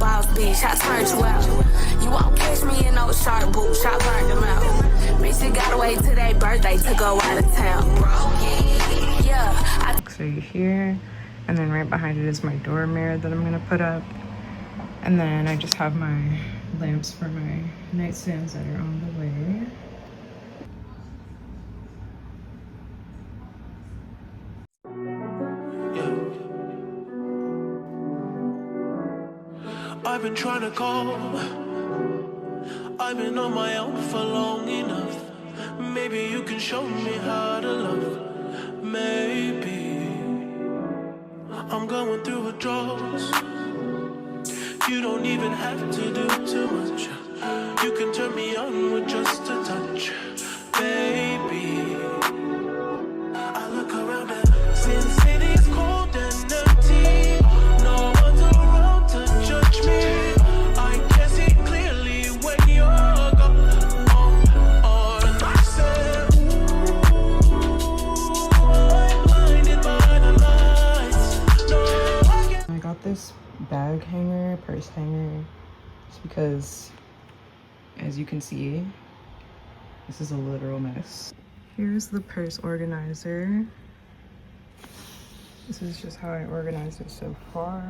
boss bitch, I turned you out. You won't catch me in those sharp boots, I burned them out. Bitch, you gotta wait till their birthday to go out of town. Yeah. So here, and then right behind it is my door mirror that I'm gonna put up. And then I just have my lamps for my nightstands that are on the way. I've been trying to call. I've been on my own for long enough. Maybe you can show me how to love. Maybe I'm going through withdrawals. You don't even have to do too much. You can turn me on with just a touch, baby. I look around and since city's cold and empty, no one's around to judge me. I can see clearly when you're gone. And I said, ooh, I'm blinded by the lights. No, I got this bag hanger, purse hanger, just because, as you can see, this is a literal mess. Here's the purse organizer. This is just how I organized it so far.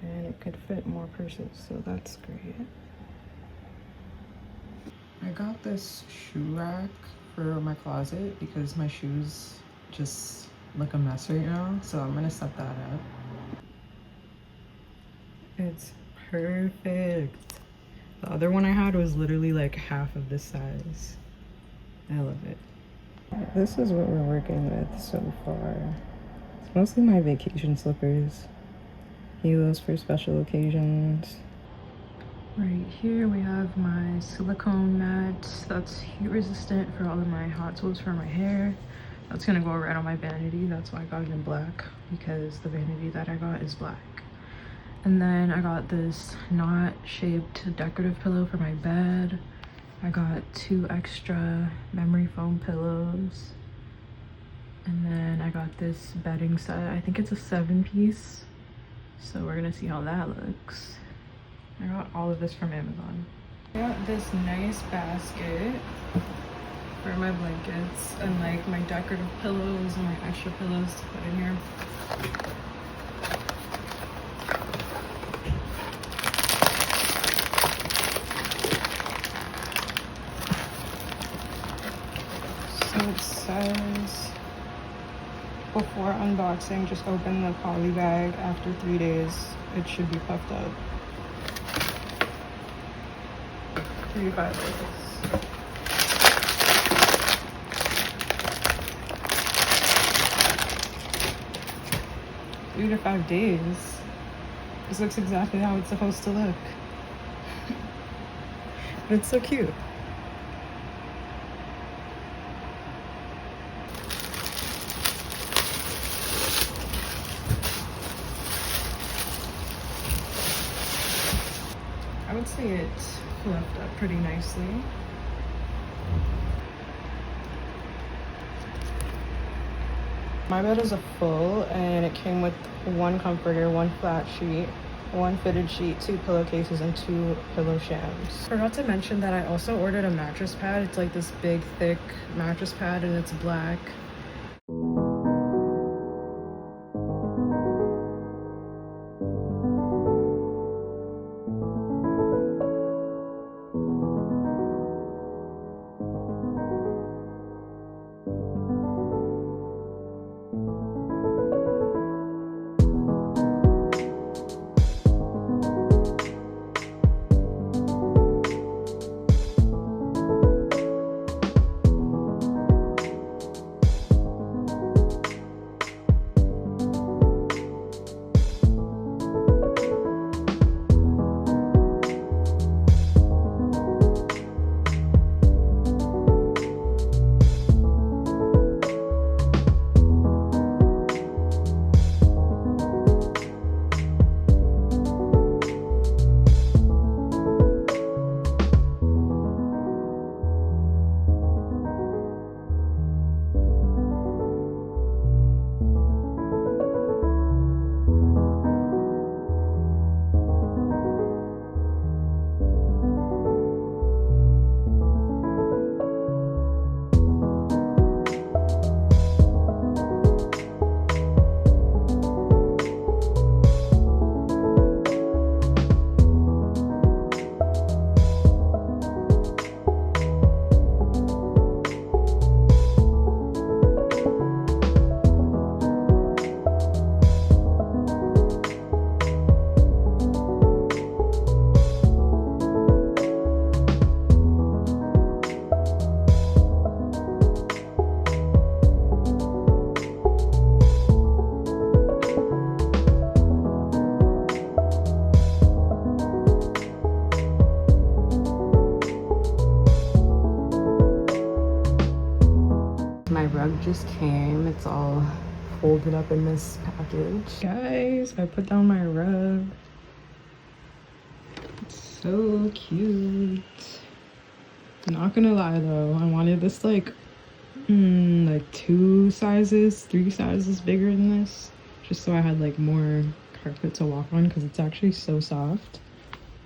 And it could fit more purses, so that's great. I got this shoe rack for my closet because my shoes just look a mess right now, so I'm gonna set that up. It's perfect. The other one I had was literally like half of this size. I love it. This is what we're working with so far. It's mostly my vacation slippers. Heels for special occasions. Right here we have my silicone mat that's heat resistant for all of my hot tools for my hair. That's gonna go right on my vanity. That's why I got it in black, because the vanity that I got is black. And then I got this knot shaped decorative pillow for my bed. I got 2 extra memory foam pillows. And then I got this bedding set. I think it's a 7-piece. So we're gonna see how that looks. I got all of this from Amazon. I got this nice basket for my blankets and like my decorative pillows and my extra pillows to put in here. So it says, before unboxing, just open the poly bag. After 3 days, it should be puffed up. 3 to 5 days. 3 to 5 days. This looks exactly how it's supposed to look. But it's so cute. I would say it fluffed up pretty nicely. My bed is a full, and it came with 1 comforter, 1 flat sheet, 1 fitted sheet, 2 pillowcases, and 2 pillow shams. Forgot to mention that I also ordered a mattress pad. It's like this big, thick mattress pad, and it's black. just came. It's all folded up in this package. Guys, I put down my rug. It's so cute. Not gonna lie though, I wanted this like 3 sizes bigger than this, just so I had like more carpet to walk on because it's actually so soft.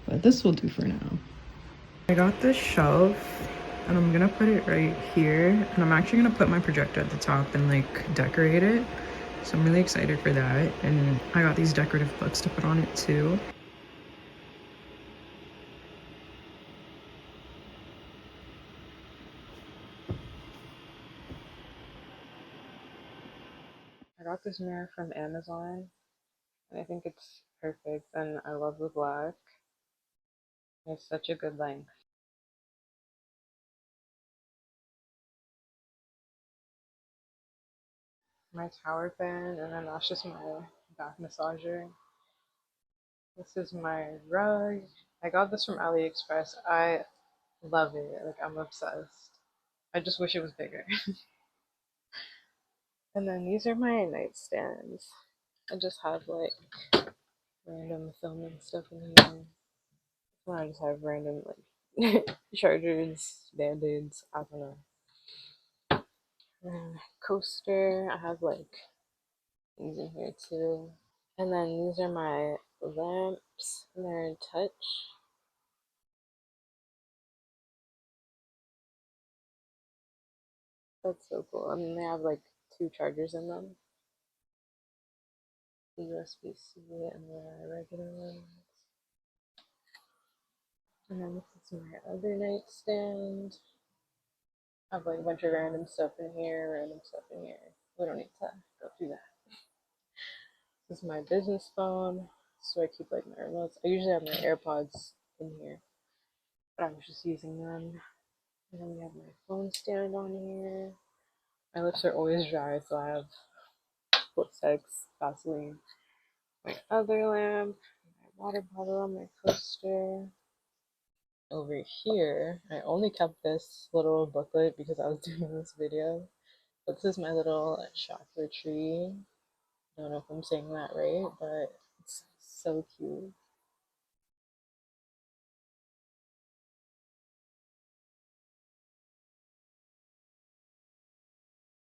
But this will do for now. I got this shelf and I'm gonna put it right here, and I'm actually gonna put my projector at the top and like decorate it. So I'm really excited for that. And I got these decorative books to put on it too. I got this mirror from Amazon and I think it's perfect, and I love the black. It's such a good length. My tower fan, and then that's just my back massager. This is my rug. I got this from AliExpress. I love it. Like, I'm obsessed. I just wish it was bigger. And then these are my nightstands. I just have like random filming stuff in here. Well, I just have random like chargers, band-aids, I don't know. And coaster, I have like these in here too. And then these are my lamps, and they're in touch. That's so cool. I mean, they have like 2 chargers in them. The USB-C and the regular ones. And then this is my other nightstand. I have like a bunch of random stuff in here, random stuff in here. We don't need to go through that. This is my business phone, so I keep like my remotes. I usually have my AirPods in here, but I was just using them. And then we have my phone stand on here. My lips are always dry, so I have Lipsex, Vaseline. My other lamp, my water bottle on my coaster. Over here, I only kept this little booklet because I was doing this video. But this is my little chakra tree. I don't know if I'm saying that right, but it's so cute.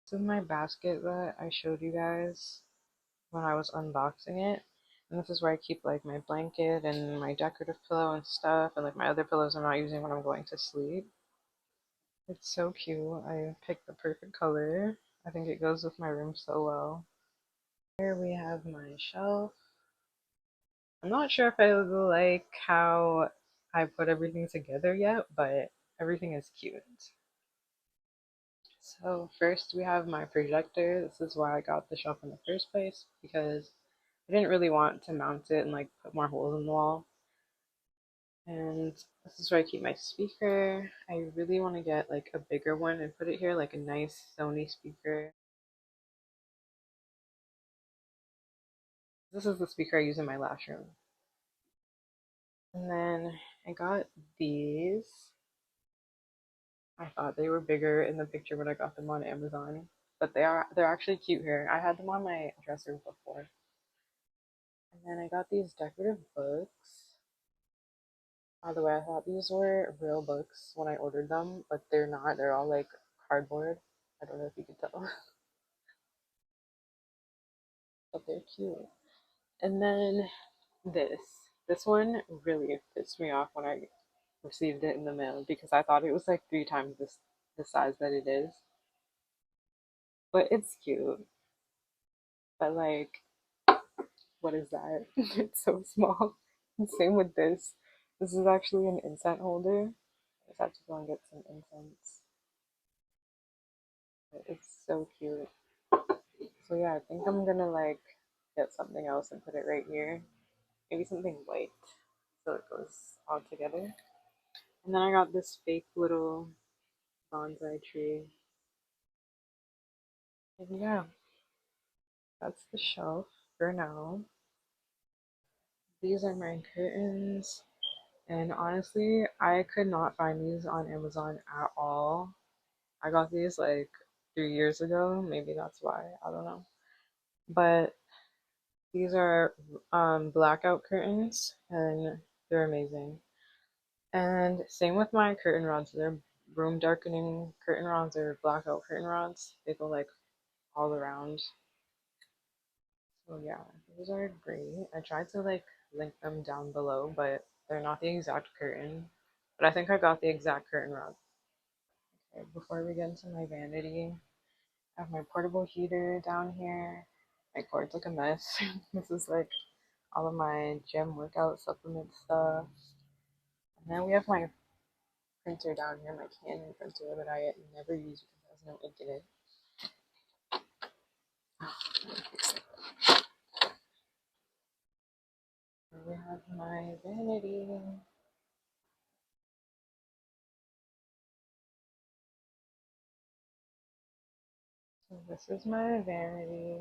This is my basket that I showed you guys when I was unboxing it. And this is where I keep like my blanket and my decorative pillow and stuff, and like my other pillows I'm not using when I'm going to sleep. It's so cute. I picked the perfect color. I think it goes with my room so well. Here we have my shelf. I'm not sure if I like how I put everything together yet, but everything is cute. So first we have my projector. This is why I got the shelf in the first place, because I didn't really want to mount it and like put more holes in the wall. And this is where I keep my speaker. I really want to get like a bigger one and put it here, like a nice Sony speaker. This is the speaker I use in my lash room. And then I got these. I thought they were bigger in the picture when I got them on Amazon, but they're actually cute here. I had them on my dresser before. And then I got these decorative books. By the way, I thought these were real books when I ordered them, but they're not. They're all like cardboard. I don't know if you could tell. But they're cute. And then this. This one really pissed me off when I received it in the mail because I thought it was like 3 times the size that it is. But it's cute. But like, what is that? It's so small. And same with this. This is actually an incense holder. I just have to go and get some incense. But it's so cute. So yeah, I think I'm gonna like get something else and put it right here. Maybe something white so it goes all together. And then I got this fake little bonsai tree. And yeah, that's the shelf for now. These are my curtains. And honestly, I could not find these on Amazon at all. I got these like 3 years ago. Maybe that's why. I don't know. But these are blackout curtains, and they're amazing. And same with my curtain rods. They're room darkening curtain rods or blackout curtain rods. They go like all around. So yeah, those are great. I tried to like link them down below, but they're not the exact curtain. But I think I got the exact curtain rod. Okay, before we get into my vanity, I have my portable heater down here. My cord's like a mess. This is like all of my gym workout supplement stuff. And then we have my printer down here, my Canon printer that I never use because it has no ink in it. Here we have my vanity. So this is my vanity.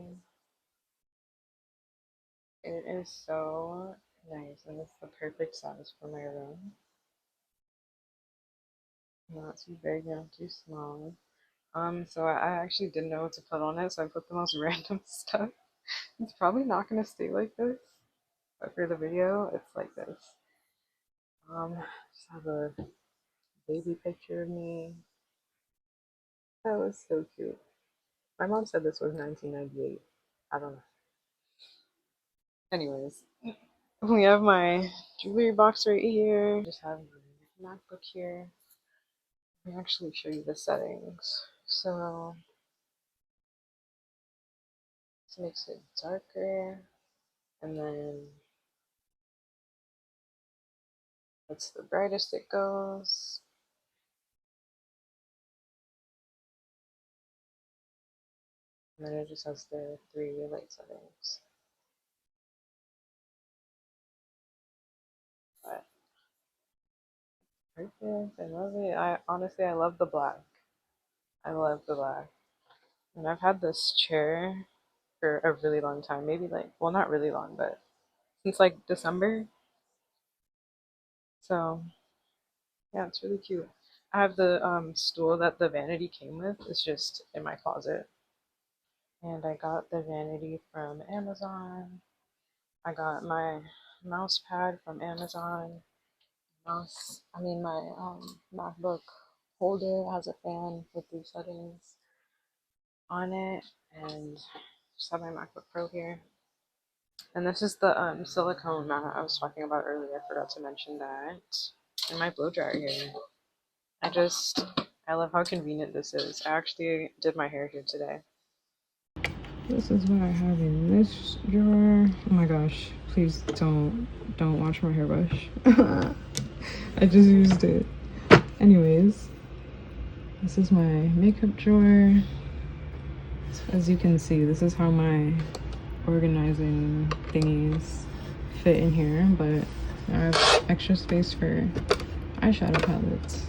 It is so nice, and it's the perfect size for my room. Not too big, not too small. So I actually didn't know what to put on it, so I put the most random stuff. It's probably not gonna stay like this, but for the video, it's like this. Just have a baby picture of me. That was so cute. My mom said this was 1998. I don't know. Anyways, we have my jewelry box right here. Just have my MacBook here. Let me actually show you the settings. So this makes it darker, and then that's the brightest it goes. And then it just has the 3 light settings. But perfect. I love it. I honestly I love the black. I love the black. And I've had this chair for a really long time. Maybe like, well, not really long, but since like December. So yeah, it's really cute. I have the stool that the vanity came with. It's just in my closet. And I got the vanity from Amazon. I got my mouse pad from Amazon. My MacBook holder has a fan with 3 settings on it, and just have my MacBook Pro here. And this is the silicone mat I was talking about earlier. I forgot to mention that. And my blow dryer here. I love how convenient this is. I actually did my hair here today. This is what I have in this drawer. Oh my gosh, please don't watch my hairbrush. I just used it. Anyways, this is my makeup drawer. As you can see, this is how my organizing thingies fit in here, but I have extra space for eyeshadow palettes.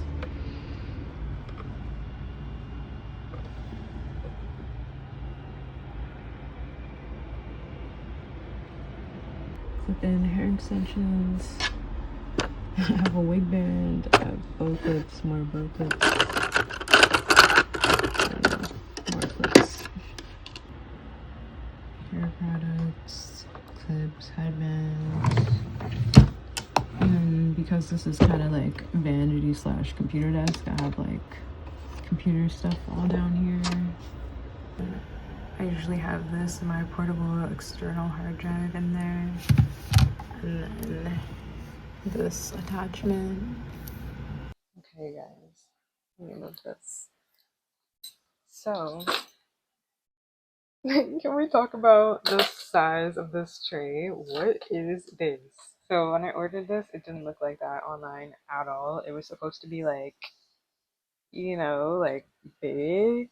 Clip-in hair extensions. I have a wig band. I have bow clips, more bow clips. More clips. Hair products, clips, headbands. And because this is kind of like vanity slash computer desk, I have like computer stuff all down here. I usually have this, my portable external hard drive in there. And then this attachment. Okay guys, let me move this. So, can we talk about the size of this tray? What is this? So when I ordered this, it didn't look like that online at all. It was supposed to be like, like big.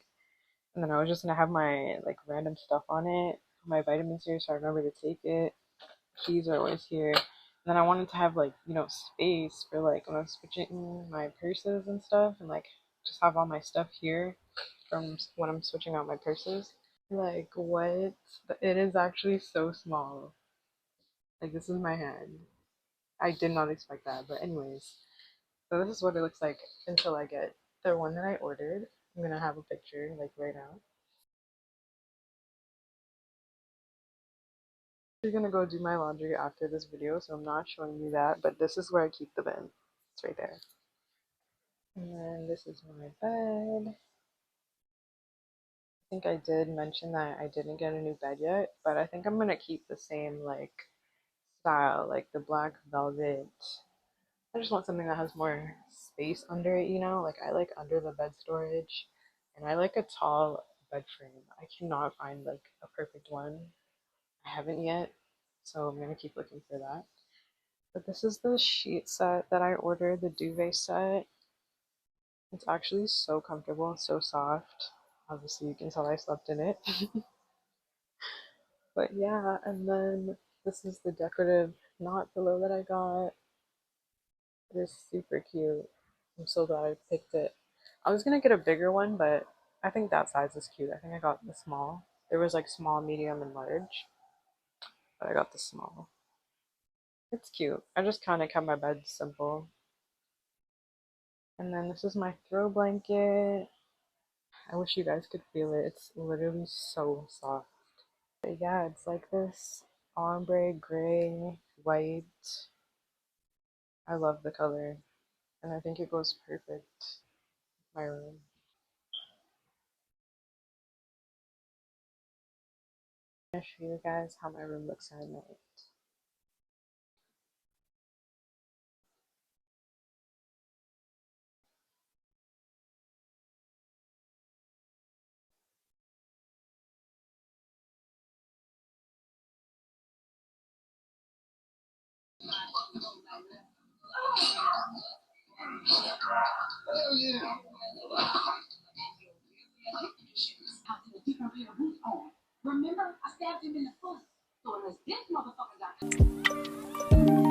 And then I was just gonna have my like random stuff on it. My vitamins here, so I remember to take it. Keys are always here. And then I wanted to have like, space for like when I'm switching my purses and stuff, and like just have all my stuff here from when I'm switching out my purses. Like what? It is actually so small. Like this is my hand. I did not expect that, but anyways. So this is what it looks like until I get the one that I ordered. I'm gonna have a picture like right now. I'm gonna go do my laundry after this video, so I'm not showing you that, but this is where I keep the bin. It's right there. And then this is my bed. I think I did mention that I didn't get a new bed yet, but I think I'm gonna keep the same like style, like the black velvet. I just want something that has more space under it, you know? Like I like under the bed storage, and I like a tall bed frame. I cannot find like a perfect one. I haven't yet, so I'm gonna keep looking for that. But this is the sheet set that I ordered, the duvet set. It's actually so comfortable, so soft. Obviously, you can tell I slept in it. But yeah, and then this is the decorative knot pillow that I got. It is super cute. I'm so glad I picked it. I was gonna get a bigger one, but I think that size is cute. I think I got the small. There was like small, medium, and large, but I got the small. It's cute. I just kind of kept my bed simple. And then this is my throw blanket. I wish you guys could feel it. It's literally so soft. But yeah, it's like this ombre gray, white. I love the color, and I think it goes perfect with my room. I'm gonna show you guys how my room looks at night. Remember, I stabbed him in the foot. So unless this motherfucker got